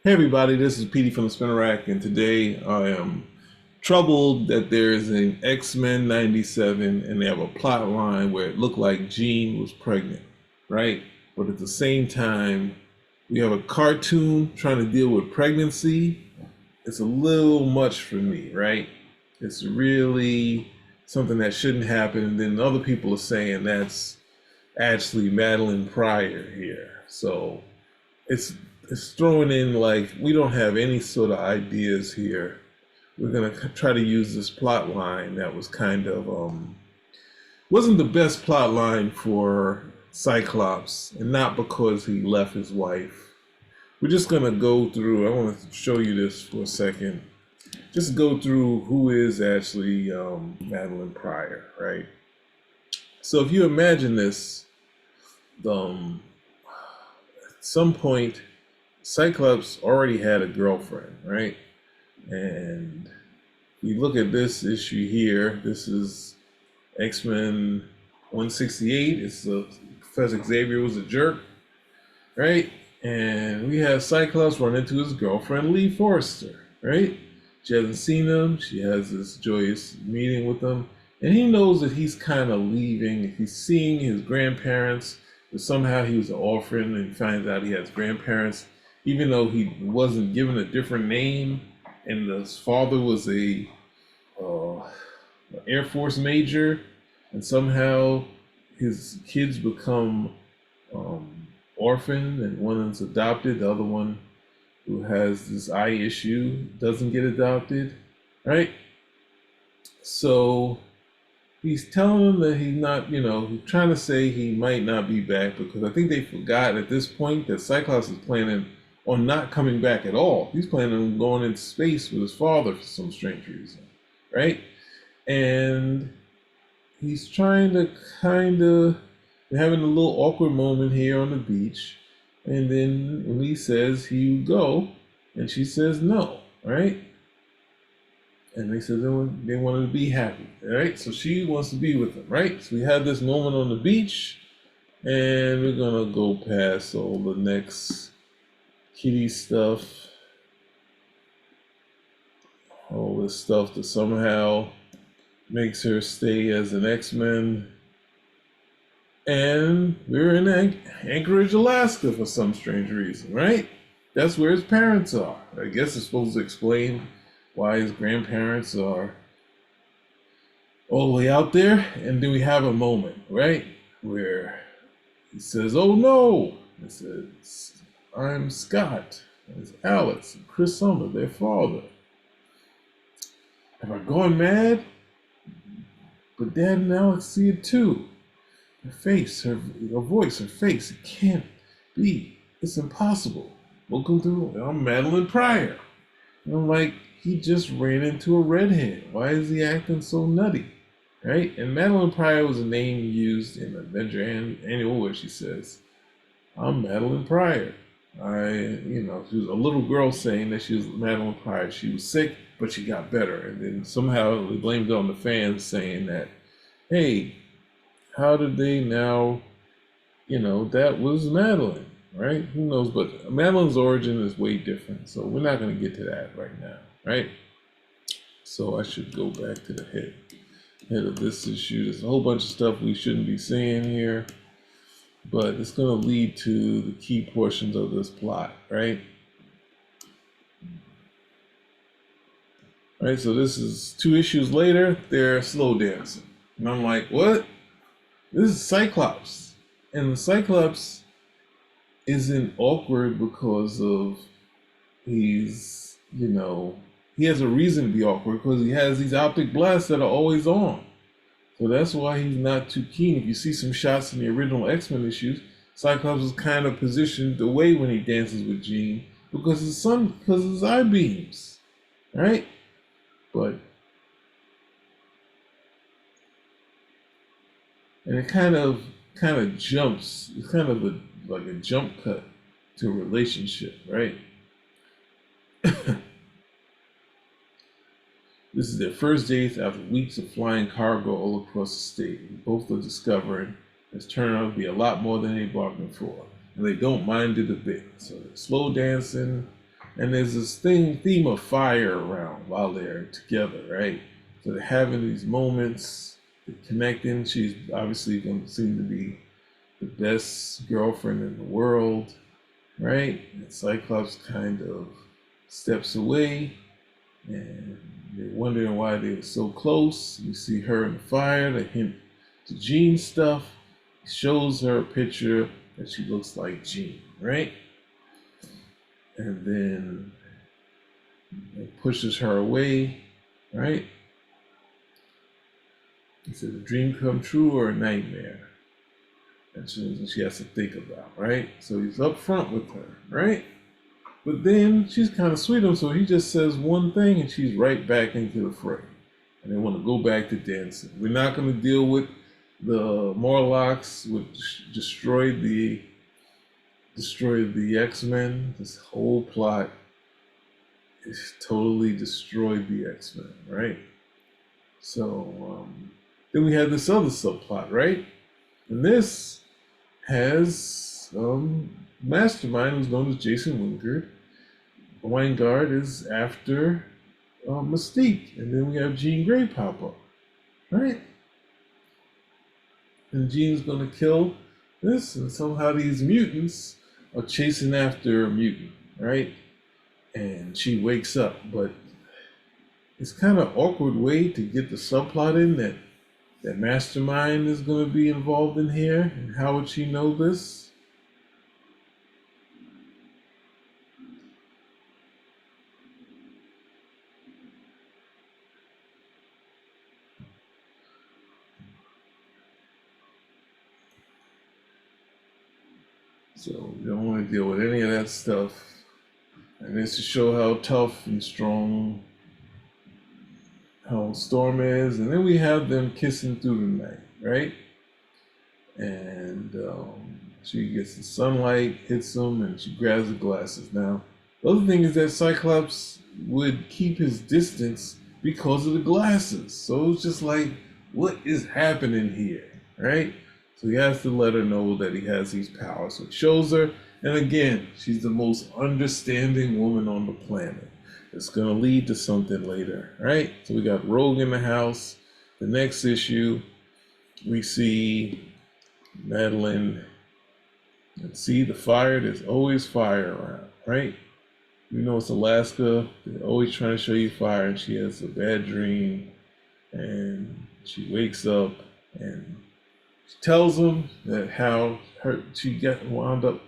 Hey everybody, this is Petey from the Spinner Rack, and today I am troubled that there is an X-Men 97 and they have a plot line where it looked like Jean was pregnant, right? But at the same time, we have a cartoon trying to deal with pregnancy. It's a little much for me, right? It's really something that shouldn't happen, and then other people are saying that's actually Madelyne Pryor here. So it's it's throwing in like we don't have any sort of ideas here. We're gonna try to use this plot line that was kind of wasn't the best plot line for Cyclops, and not because he left his wife. We're just gonna go through. I want to show you this for a second. Just go through who is actually Madelyne Pryor, right? So if you imagine this, at some point Cyclops already had a girlfriend, right? And we look at this issue here. This is X-Men 168. It's Professor Xavier was a jerk, right? And we have Cyclops run into his girlfriend, Lee Forrester, right? She hasn't seen him. She has this joyous meeting with him. And he knows that he's kind of leaving. He's seeing his grandparents, but somehow he was an orphan and finds out he has grandparents even though he wasn't given a different name, and his father was a Air Force major, and somehow his kids become orphaned, and one is adopted, the other one who has this eye issue doesn't get adopted, right? So he's telling them that he's not, he's trying to say he might not be back because I think they forgot at this point that Cyclops is planning on not coming back at all. He's planning on going into space with his father for some strange reason, right? And he's trying to having a little awkward moment here on the beach. And then when he says he go, and she says no, right? And they said they wanted to be happy, right? So she wants to be with him, right? So we had this moment on the beach, and we're gonna go past all the next kitty stuff, all this stuff that somehow makes her stay as an X-Men. And we're in Anchorage, Alaska for some strange reason, right? That's where his parents are. I guess it's supposed to explain why his grandparents are all the way out there. And then we have a moment, right? Where he says, "Oh no!" He says, "I'm Scott." It's Alex and Chris Summer, their father. Have I gone mad? But Dad and Alex see it too. Her face, her voice, her face. It can't be. It's impossible. Welcome to, I'm Madelyne Pryor. And I'm like, he just ran into a redhead. Why is he acting so nutty? Right? And Madelyne Pryor was a name used in Avenger Annual where she says, "I'm Madelyne Pryor." She was a little girl saying that she was Madelyne Pryor. She was sick, but she got better. And then somehow they blamed it on the fans saying that, hey, how did they now, that was Madelyne, right? Who knows? But Madelyne's origin is way different. So we're not going to get to that right now, right? So I should go back to the head of this issue. There's a whole bunch of stuff we shouldn't be saying here, but it's going to lead to the key portions of this plot, right? Right, so this is 2 issues later, they're slow dancing. And I'm like, what? This is Cyclops. And the Cyclops isn't awkward because of he has a reason to be awkward because he has these optic blasts that are always on. So that's why he's not too keen. If you see some shots in the original X-Men issues, Cyclops is kind of positioned away when he dances with Jean because of his eye beams, right? And it kind of jumps. It's kind of like a jump cut to a relationship, right? This is their first date after weeks of flying cargo all across the state. Both are discovering it's turned out to be a lot more than they bargained for, and they don't mind it a bit. So they're slow dancing, And there's this theme of fire around while they're together, right? So they're having these moments, they're connecting. She's obviously going to seem to be the best girlfriend in the world, right? And Cyclops kind of steps away, and they're wondering why they were so close. You see her in the fire, the hint to Jean stuff. He shows her a picture that she looks like Jean, right? And then it pushes her away, right? He said, a dream come true or a nightmare? And she has to think about, right? So he's up front with her, right? But then she's kind of sweet on him, so he just says one thing and she's right back into the fray. And they want to go back to dancing. We're not going to deal with the Morlocks, which destroyed the X-Men. This whole plot is totally destroyed the X-Men, right? So then we have this other subplot, right? And this has Mastermind, who's known as Jason Weingard, is after Mystique, and then we have Jean Grey pop up, right? And Jean's gonna kill this, and somehow these mutants are chasing after a mutant, right? And she wakes up, but it's kind of awkward way to get the subplot in that Mastermind is going to be involved in here, and how would she know this? So you don't want to deal with any of that stuff. And it's to show how tough and strong how Storm is. And then we have them kissing through the night, right? And she gets the sunlight, hits them, and she grabs the glasses. Now, the other thing is that Cyclops would keep his distance because of the glasses. So it's just like, what is happening here, right? So he has to let her know that he has these powers. So he shows her, and again, she's the most understanding woman on the planet. It's going to lead to something later, right? So we got Rogue in the house. The next issue, we see Madelyne, and see the fire. There's always fire around, right? You know it's Alaska. They're always trying to show you fire, and she has a bad dream, and she wakes up, and she tells him that how she got wound up,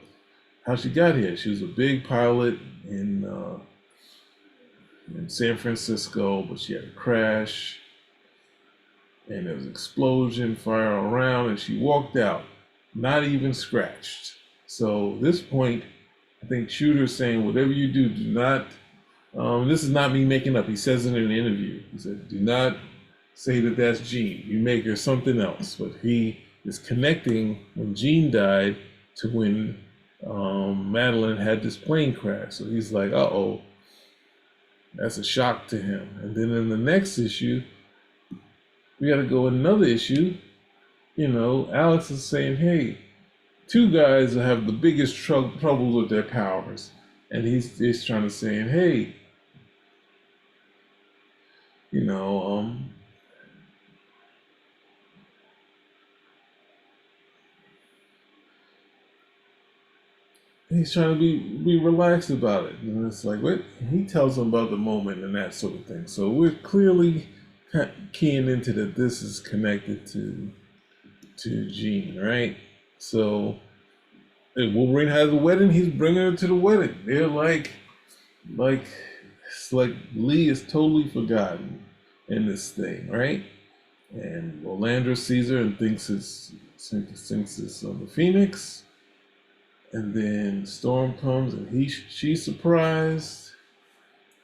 how she got here. She was a big pilot in San Francisco, but she had a crash, and there was an explosion, fire all around, and she walked out, not even scratched. So at this point, I think Shooter's saying, whatever you do, do not, this is not me making up, he says it in an interview. He said, do not say that that's Jean. You make her something else. But he is connecting when Jean died to when Madelyne had this plane crash. So he's like, uh-oh, that's a shock to him. And then in the next issue, we got to go another issue. You know, Alex is saying, hey, two guys have the biggest trouble with their powers. And he's trying to say, hey, you know, he's trying to be relaxed about it. And it's like, what? He tells him about the moment and that sort of thing. So we're clearly keying into that this is connected to Jean, right? So if Wolverine has a wedding, he's bringing her to the wedding. They're like it's like Lee is totally forgotten in this thing, right? And Orlando sees her and thinks it's the Phoenix. And then Storm comes and she's surprised.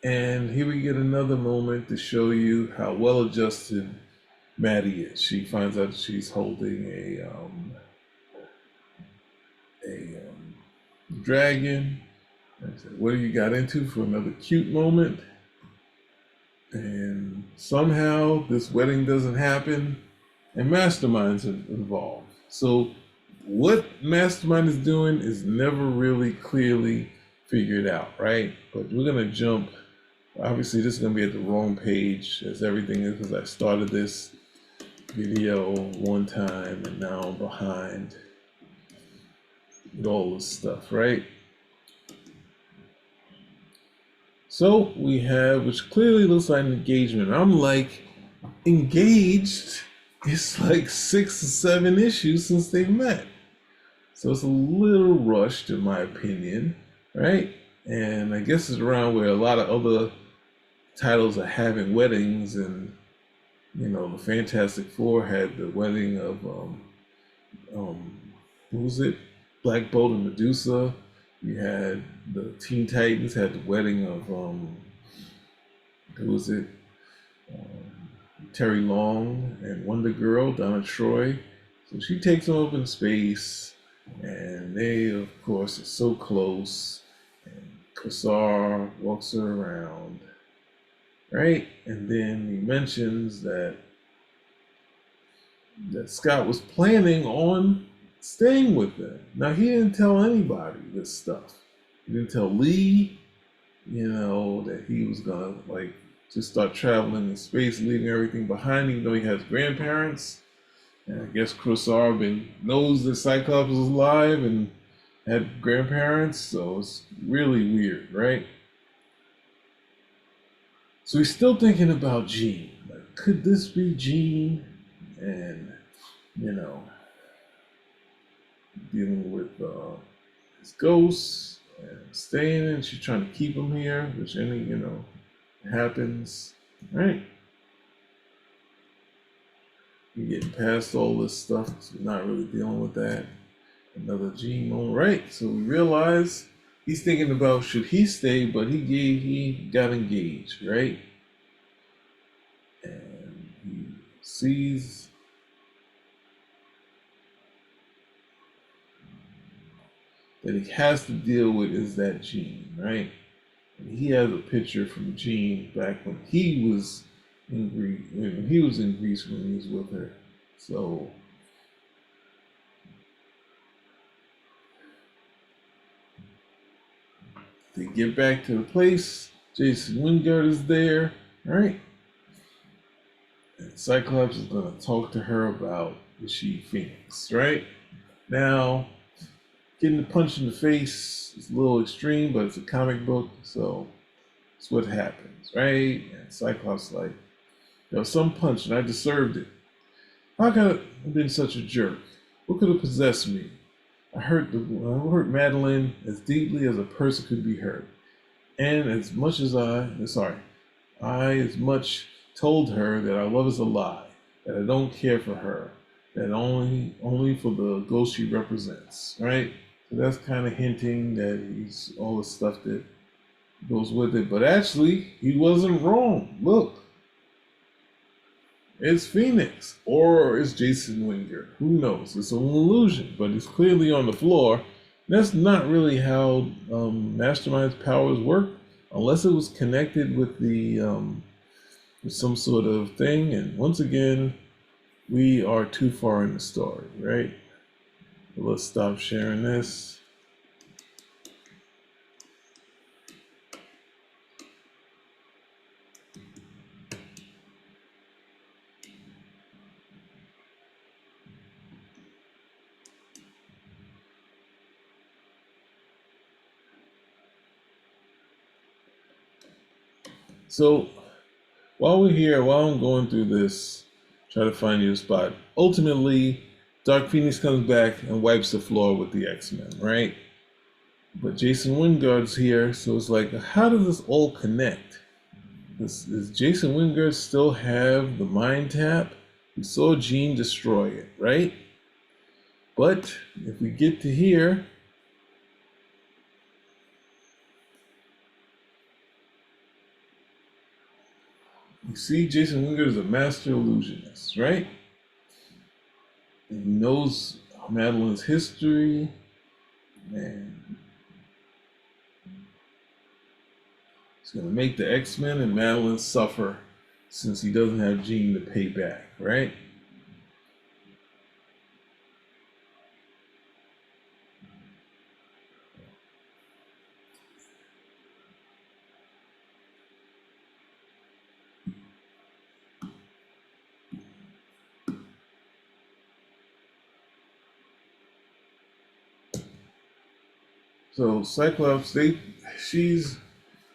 And here we get another moment to show you how well adjusted Maddie is. She finds out that she's holding a dragon. And said, what have you got into for another cute moment? And somehow this wedding doesn't happen, and Mastermind's involved. So what Mastermind is doing is never really clearly figure it out, right? But we're gonna jump. Obviously, this is gonna be at the wrong page as everything is because I started this video one time and now I'm behind with all this stuff, right? So we have, which clearly looks like an engagement. I'm like, engaged? It's like 6 or 7 issues since they met. So it's a little rushed in my opinion, right? And I guess it's around where a lot of other titles are having weddings, and the Fantastic Four had the wedding of um who was it? Black Bolt and Medusa. You had the Teen Titans had the wedding of who was it? Terry Long and Wonder Girl, Donna Troy. So she takes him up in space, and they, of course, are so close. And Kassar walks her around, right? And then he mentions that Scott was planning on staying with them. Now he didn't tell anybody this stuff. He didn't tell Lee, that he was gonna like just start traveling in space, leaving everything behind, even though he has grandparents. And I guess Chris Arbin knows that Cyclops is alive and had grandparents, so it's really weird, right? So he's still thinking about Jean. Like, could this be Jean? And, dealing with his ghosts and staying in. She's trying to keep him here, which happens, right? You're getting past all this stuff, so we're not really dealing with that. Another Gene moment, right? So we realize he's thinking about should he stay, but he got engaged, right? And he sees that he has to deal with is that Gene, right? And he has a picture from Gene back when he was in Greece, when he was with her. So they get back to the place. Jason Wingard is there, right? And Cyclops is going to talk to her about the She-Phoenix, right? Now, getting the punch in the face is a little extreme, but it's a comic book, so it's what happens, right? And Cyclops is like, there was some punch and I deserved it. How could I have been such a jerk? What could have possessed me? I hurt Madelyne as deeply as a person could be hurt. And as much as I as much told her that our love is a lie, that I don't care for her, that only for the ghost she represents, right? So that's kind of hinting that he's all the stuff that goes with it. But actually, he wasn't wrong. Look, it's Phoenix or it's Jason Wingard. Who knows? It's an illusion, but it's clearly on the floor. That's not really how Mastermind's powers work, unless it was connected with the with some sort of thing. And once again, we are too far in the story, right? But let's stop sharing this. So while we're here, while I'm going through this, try to find you a spot. Ultimately, Dark Phoenix comes back and wipes the floor with the X-Men, right? But Jason Wingard's here, so it's like, how does this all connect? Does Jason Wingard still have the mind tap? We saw Jean destroy it, right? But if we get to here, you see Jason Wingard is a master illusionist, right? And he knows Madelyne's history, and he's going to make the X-Men and Madelyne suffer since he doesn't have Jean to pay back, right? So Cyclops,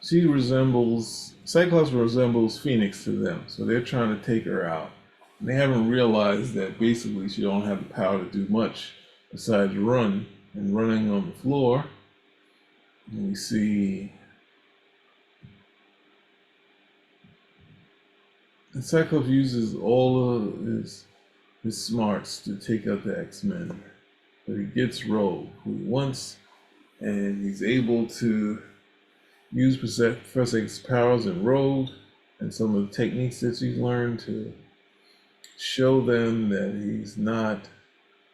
Cyclops resembles Phoenix to them. So they're trying to take her out. And they haven't realized that basically she don't have the power to do much besides run, and running on the floor. And we see and Cyclops uses all of his smarts to take out the X-Men. But he gets Rogue, who he wants, and he's able to use Professor X's powers in Rogue and some of the techniques that she's learned to show them that he's not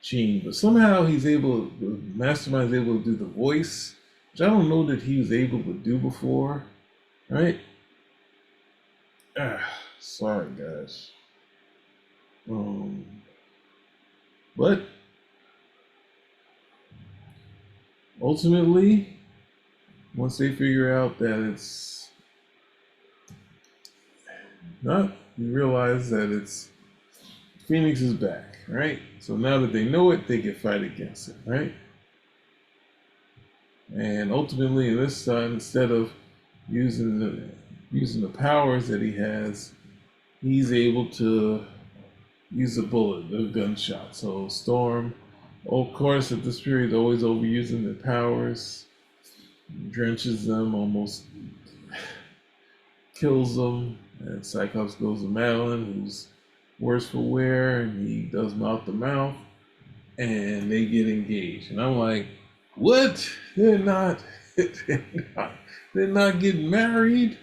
Gene. But somehow the Mastermind is able to do the voice, which I don't know that he was able to do before, right? Sorry, guys. But ultimately, once they figure out that it's not, you realize that it's Phoenix is back, right? So now that they know it, they can fight against it, right? And ultimately, this time, instead of using the powers that he has, he's able to use a bullet, a gunshot. So Storm, of course, at this period, always overusing their powers, drenches them, almost kills them. And Cyclops goes to Madelyne, who's worse for wear, and he does mouth to mouth, and they get engaged. And I'm like, what? They're not getting married.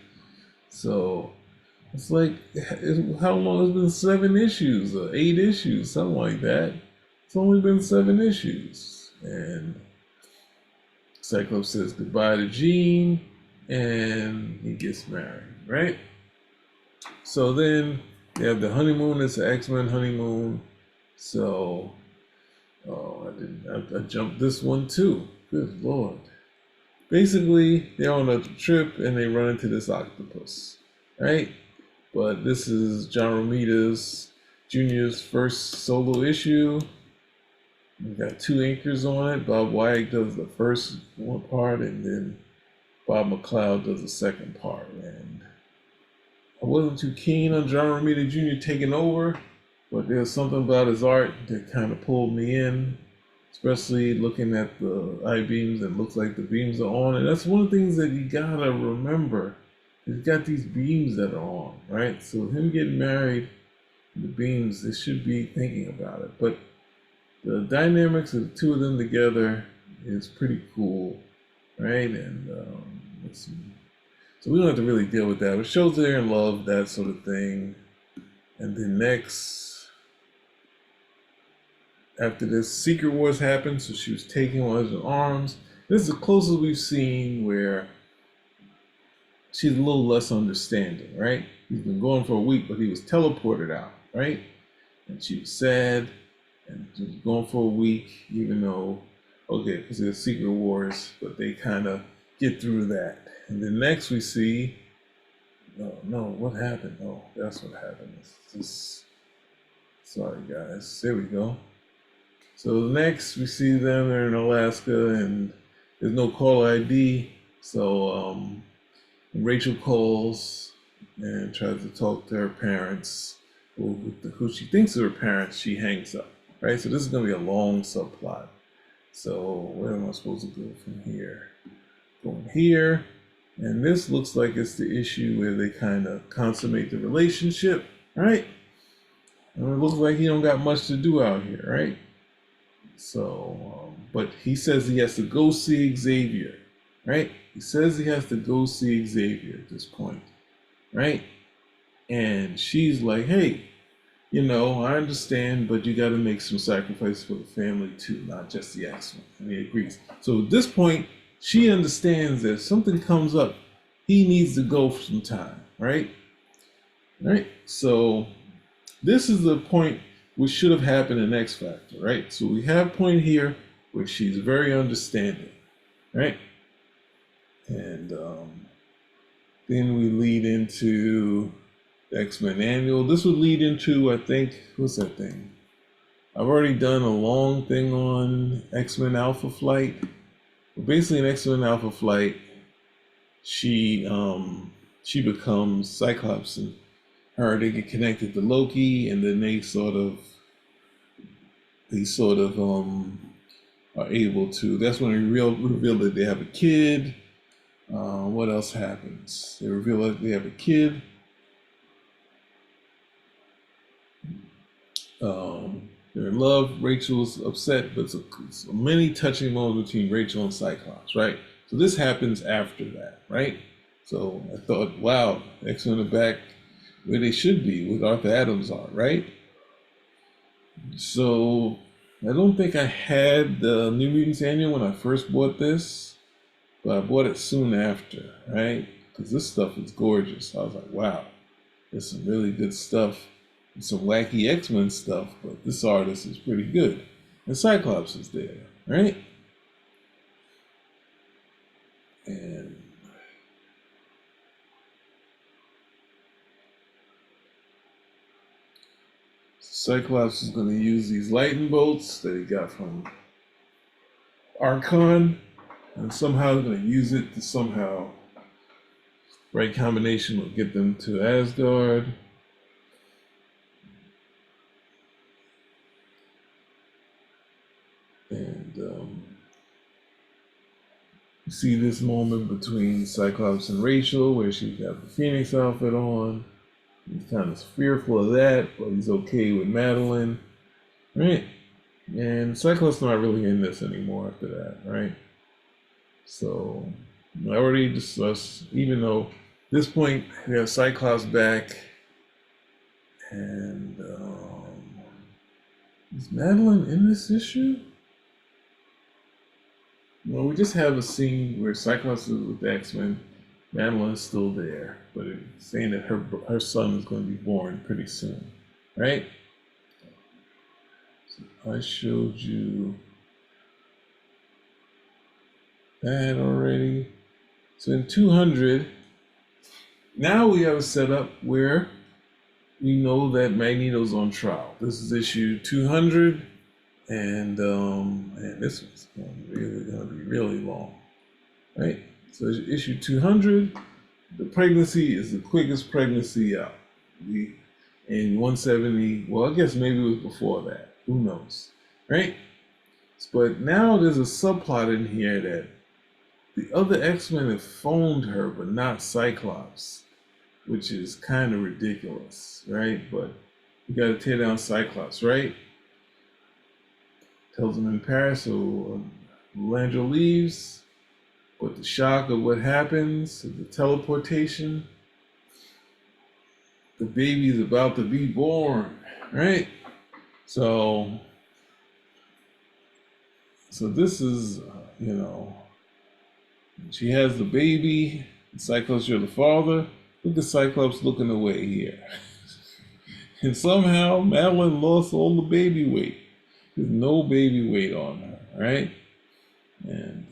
So it's like, how long? It's been 7 issues or 8 issues, something like that. It's only been 7 issues. And Cyclops says goodbye to Jean, and he gets married, right? So then they have the honeymoon. It's the X-Men honeymoon. So, I jumped this one too. Good Lord. Basically, they're on a trip and they run into this octopus, right? But this is John Romita Jr.'s first solo issue. We've got 2 anchors on it. Bob Wyatt does the first one part, and then Bob McLeod does the second part. And I wasn't too keen on John Romita Jr. taking over, but there's something about his art that kind of pulled me in, especially looking at the I-beams that looks like the beams are on. And that's one of the things that you gotta remember. He's got these beams that are on, right? So him getting married, the beams, they should be thinking about it. But the dynamics of the 2 of them together is pretty cool, right? And let's see. So we don't have to really deal with that. It shows they're in love, that sort of thing. And then next, after this, Secret Wars happened, so she was taking one of his arms. This is the closest we've seen where she's a little less understanding, right? He's been gone for a week, but he was teleported out, right? And she was sad, and she was gone for a week, even though, okay, because there's Secret Wars, but they kind of get through that. And then next we see, what happened? Oh, that's what happened. Sorry guys, there we go. So next we see them, they're in Alaska, and there's no call ID. So Rachel calls and tries to talk to her parents, who she thinks are her parents. She hangs up, right? So this is going to be a long subplot. So where am I supposed to go from here? Going here, and this looks like it's the issue where they kind of consummate the relationship, right? And it looks like he don't got much to do out here, right? So, but he says he has to go see Xavier, right? He says he has to go see Xavier at this point, right? And she's like, hey, I understand, but you got to make some sacrifices for the family too, not just the X-Men. And he agrees. So at this point, she understands that if something comes up, he needs to go for some time, right? Right? So this is the point which should have happened in X Factor, right? So we have a point here where she's very understanding, right? And then we lead into the X-Men Annual. This would lead into, I think, what's that thing? I've already done a long thing on X-Men Alpha Flight. But basically, in X-Men Alpha Flight, she becomes Cyclops, and they get connected to Loki, and then they sort of are able to. That's when they reveal that they have a kid. What else happens? They reveal that they have a kid. They're in love. Rachel's upset, but it's many touching moments between Rachel and Cyclops, right? So this happens after that, right? So I thought, wow, X-Men are back where they should be, with Arthur Adams on, right? So I don't think I had the New Mutants annual when I first bought this, but I bought it soon after, right? Because this stuff is gorgeous. I was like, wow, there's some really good stuff, and some wacky X-Men stuff, but this artist is pretty good. And Cyclops is there, right? And Cyclops is going to use these lightning bolts that he got from Archon, and somehow he's going to use it to somehow, right combination will get them to Asgard. And you see this moment between Cyclops and Rachel where she's got the Phoenix outfit on. He's kind of fearful of that, but he's okay with Madelyne, right? And Cyclops not really in this anymore after that, right? So I already discussed, even though at this point we have Cyclops back, and is Madelyne in this issue? Well, we just have a scene where Cyclops is with the X-Men. Madelyne's still there, but it's saying that her son is going to be born pretty soon, right? So I showed you that already. So in 200, now we have a setup where we know that Magneto's on trial. This is issue 200, and this one's going to be really long, right? So issue 200, the pregnancy is the quickest pregnancy out. In 170, well, I guess maybe it was before that. Who knows, right? But now there's a subplot in here that the other X-Men have phoned her, but not Cyclops, which is kind of ridiculous, right? But we got to tear down Cyclops, right? Tells him in Paris, so Landra leaves. But the shock of what happens, the teleportation, the baby is about to be born, right? So this is, she has the baby. Cyclops, you're the father. Look at Cyclops looking away here. And somehow Madelyne lost all the baby weight. There's no baby weight on her, right? And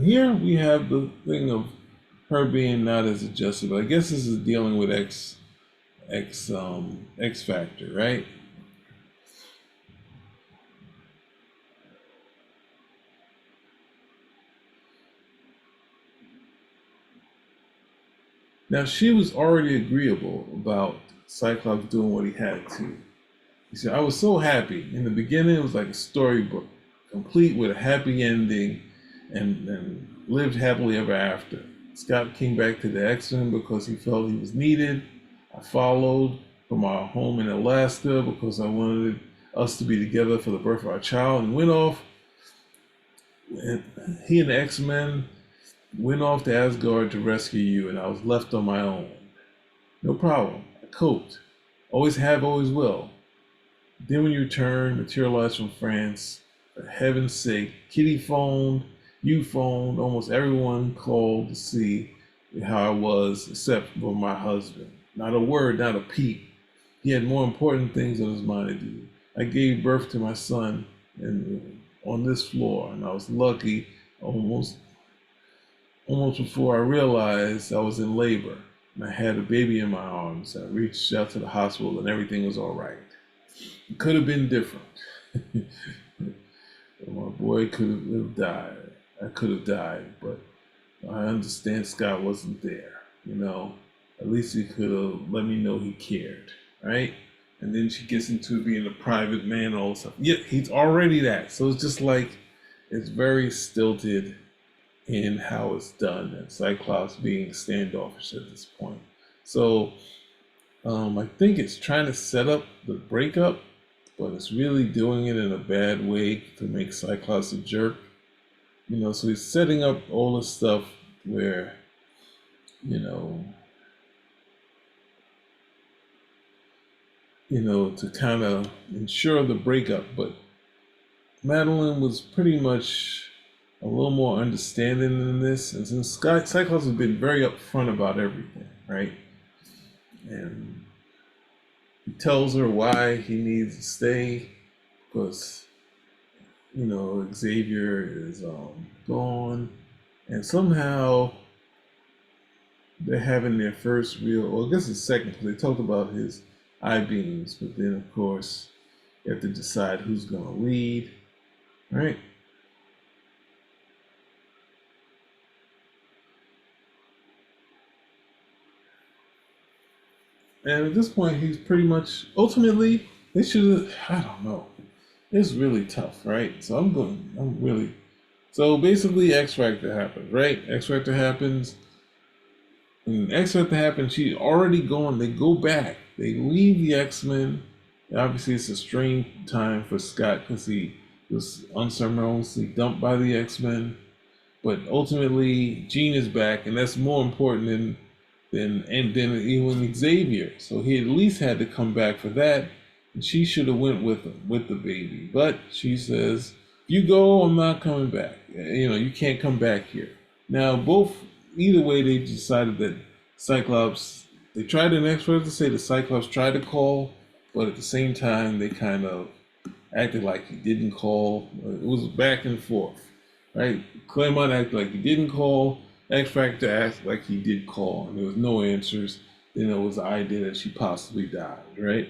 here we have the thing of her being not as adjusted. But I guess this is dealing with X Factor, right? Now she was already agreeable about Cyclops doing what he had to. He said, I was so happy. In the beginning, it was like a storybook, complete with a happy ending, and lived happily ever after. Scott came back to the X-Men because he felt he was needed. I followed from our home in Alaska because I wanted us to be together for the birth of our child, and went off. And he and the X-Men went off to Asgard to rescue you, and I was left on my own. No problem. I coped. Always have, always will. Then when you returned, materialized from France, for heaven's sake, Kitty phoned, you phoned, almost everyone called to see how I was, except for my husband. Not a word, not a peep. He had more important things on his mind to do. I gave birth to my son on this floor, and I was lucky, almost almost before I realized I was in labor and I had a baby in my arms. I reached out to the hospital and everything was all right. It could have been different. My boy could have died. I could have died, but I understand Scott wasn't there. At least he could have let me know he cared, right? And then she gets into being a private man, all this stuff. Yeah, he's already that. So it's just like it's very stilted in how it's done, and Cyclops being standoffish at this point. So I think it's trying to set up the breakup, but it's really doing it in a bad way to make Cyclops a jerk. So he's setting up all this stuff where, you know, to kind of ensure the breakup. But Madelyne was pretty much a little more understanding than this, and since Cyclops has been very upfront about everything, right? And he tells her why he needs to stay because Xavier is gone, and somehow they're having their first real, well, I guess it's second, because they talked about his eye beams, but then of course you have to decide who's going to lead, right? And at this point, he's pretty much, ultimately, they should have, I don't know. It's really tough, right? So so basically X Factor happens, right? X Factor happens. When X Factor happens, she's already gone. They go back. They leave the X-Men. Obviously, it's a strange time for Scott because he was unceremoniously dumped by the X-Men. But ultimately, Jean is back, and that's more important than even Xavier. So he at least had to come back for that. And she should have went with him, with the baby. But she says, if you go, I'm not coming back. You can't come back here. Now, either way, they decided that Cyclops, they tried an expert to say that Cyclops tried to call, but at the same time, they kind of acted like he didn't call. It was back and forth, right? Claremont acted like he didn't call. X Factor acted like he did call, and there was no answers. Then it was the idea that she possibly died, right?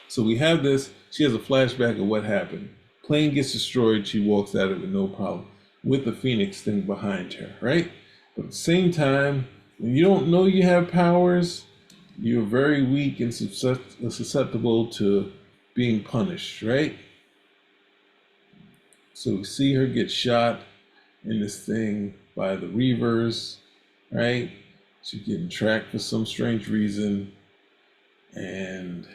So we have this. She has a flashback of what happened. Plane gets destroyed. She walks out of it no problem with the Phoenix thing behind her, right? But at the same time, when you don't know you have powers, you're very weak and susceptible to being punished, right? So we see her get shot in this thing by the Reavers, right? She's getting tracked for some strange reason, and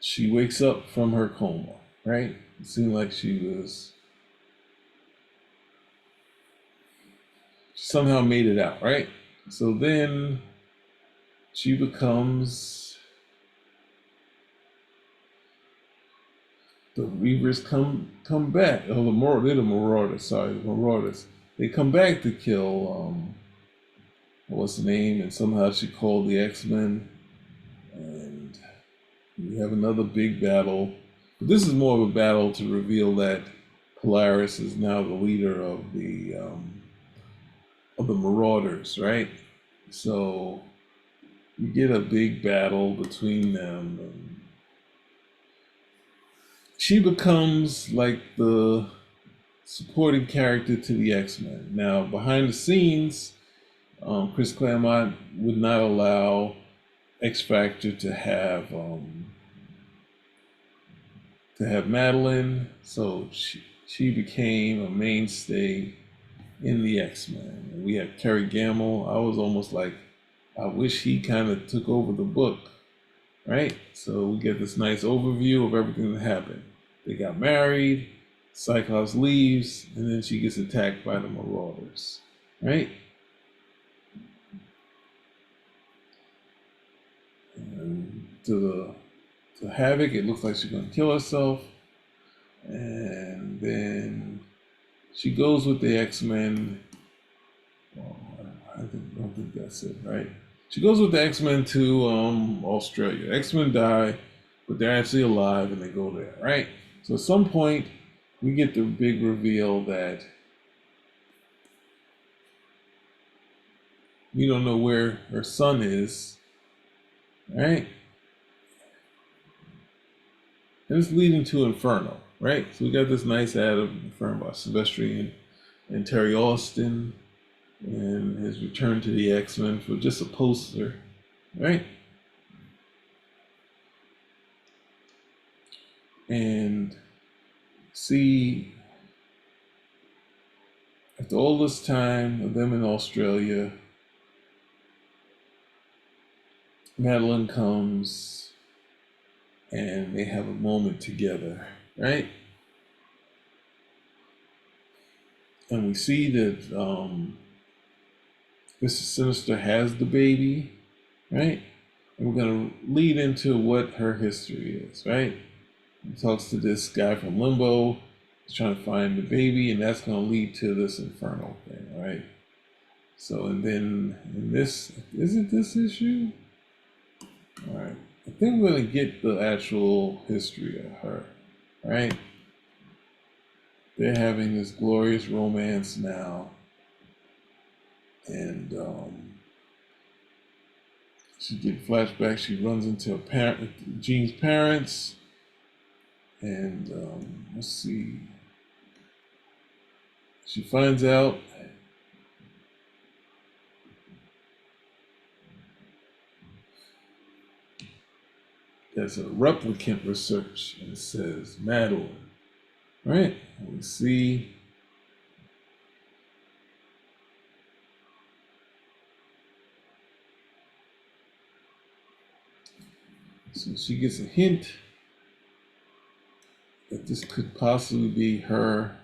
she wakes up from her coma, right? It seemed like she somehow made it out, right? So then she becomes, the Reavers come back. Oh, they're the Marauders. Sorry, the Marauders. They come back to kill what's the name? And somehow she called the X-Men, and we have another big battle. But this is more of a battle to reveal that Polaris is now the leader of the Marauders, right? So you get a big battle between them. And she becomes like the supporting character to the X-Men. Now, behind the scenes, Chris Claremont would not allow X Factor to have Madelyne, so she became a mainstay in the X-Men. We have Terry Gamble. I was almost like, I wish he kind of took over the book, right? So we get this nice overview of everything that happened. They got married, Cyclops leaves, and then she gets attacked by the Marauders, right? And to Havoc, it looks like she's going to kill herself. And then she goes with the X-Men. Well, I don't think that's it, right? She goes with the X-Men to Australia. X-Men die, but they're actually alive and they go there, right? So at some point, we get the big reveal that We don't know where her son is, right? And it's leading to Inferno, right? So we got this nice ad of Inferno by Silvestri and Terry Austin, and his return to the X-Men for just a poster, right? And see, after all this time of them in Australia, Madelyne comes and they have a moment together, right? And we see that Mr. Sinister has the baby, right? And we're going to lead into what her history is, right? He talks to this guy from Limbo. He's trying to find the baby, and that's going to lead to this Inferno thing, right? So, and then in this, is it this issue? All right. I think we're going to get the actual history of her, right? They're having this glorious romance now. And she get flashbacks. She runs into her Jean's parents. And let's see. She finds out there's a replicant research, and it says Madelyne, right? And we see so she gets a hint that this could possibly be her.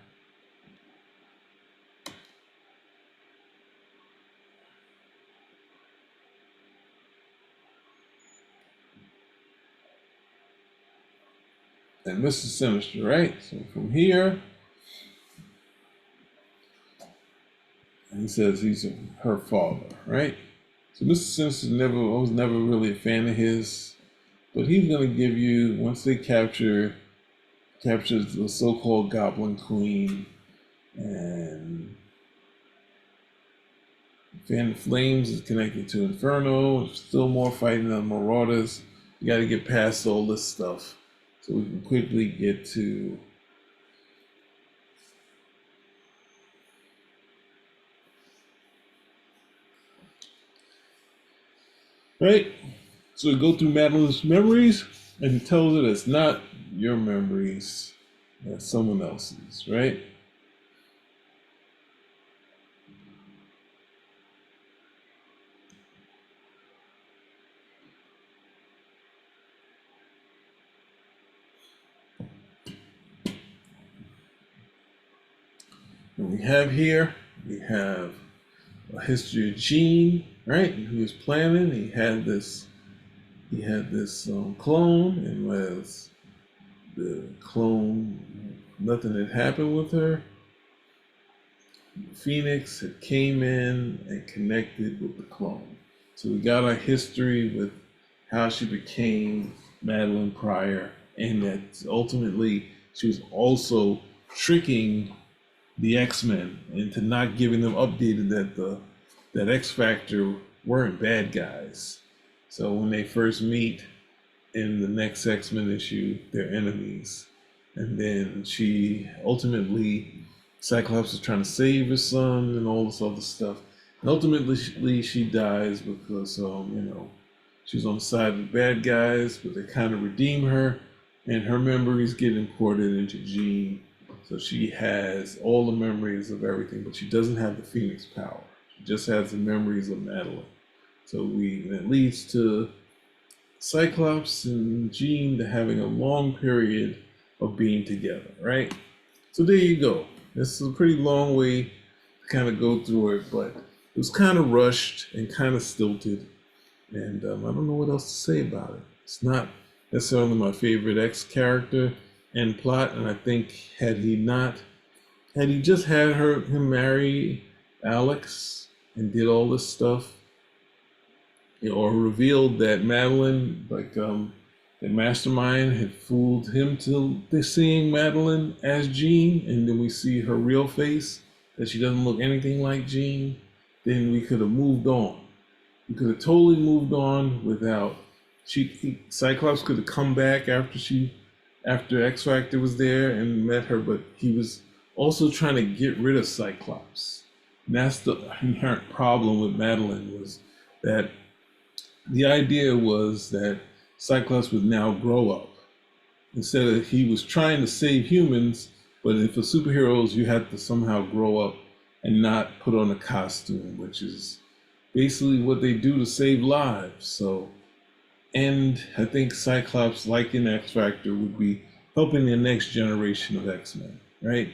And Mr. Sinister, right? So from here, and he says he's her father, right? So Mr. Sinister was never really a fan of his, but he's gonna give you once they captures the so-called Goblin Queen, and Fan Flames is connected to Inferno. Still more fighting on Marauders. You got to get past all this stuff so we can quickly get to right. So we go through Madelyne's memories, and he tells her it's not your memories, that's someone else's, right? And we have a history of Jean, right? And he was planning. He had this clone, and was the clone, nothing had happened with her. Phoenix had came in and connected with the clone. So we got our history with how she became Madelyne Pryor, and that ultimately she was also tricking the X-Men into not giving them updated that X Factor weren't bad guys. So when they first meet in the next X-Men issue, they're enemies. And then she ultimately, Cyclops is trying to save his son and all this other stuff. And ultimately, she dies because, she's on the side of the bad guys, but they kind of redeem her, and her memories get imported into Jean. So she has all the memories of everything, but she doesn't have the Phoenix power. She just has the memories of Madelyne. So that leads to Cyclops and Jean having a long period of being together, right? So there you go. This is a pretty long way to kind of go through it, but it was kind of rushed and kind of stilted. And I don't know what else to say about it. It's not necessarily my favorite X character and plot, and I think had he just had him marry Alex and did all this stuff, or revealed that Madelyne, that Mastermind had fooled him to seeing Madelyne as Jean, and then we see her real face, that she doesn't look anything like Jean. then we could have moved on. We could have totally moved on without Cyclops could have come back after X Factor was there and met her, but he was also trying to get rid of Cyclops. And that's the inherent problem with Madelyne, was that the idea was that Cyclops would now grow up. Instead of, he was trying to save humans, but for superheroes you had to somehow grow up and not put on a costume, which is basically what they do to save lives. So, and I think Cyclops, like in X Factor, would be helping the next generation of X-Men, right?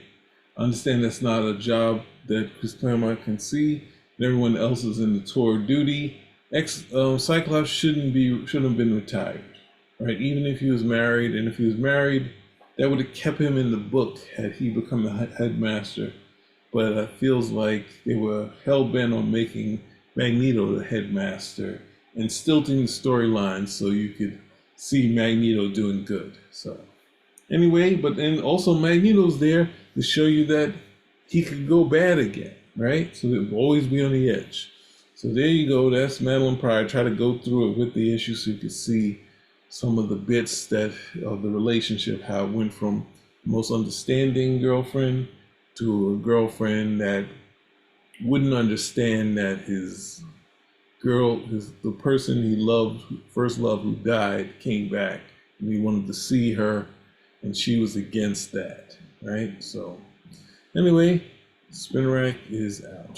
I understand that's not a job that Chris Claremont can see, and everyone else is in the tour of duty. Cyclops shouldn't have been retired, right? Even if he was married, and if he was married, that would have kept him in the book had he become the headmaster. But it feels like they were hell bent on making Magneto the headmaster and stilting the storyline so you could see Magneto doing good. So anyway, but then also Magneto's there to show you that he could go bad again, right? So he'll always be on the edge. So there you go. That's Madelyne Pryor. Try to go through it with the issue so you can see some of the bits that of the relationship, how it went from most understanding girlfriend to a girlfriend that wouldn't understand that the person he loved, first love, who died, came back, and he wanted to see her, and she was against that, right? So anyway, Spin Rack is out.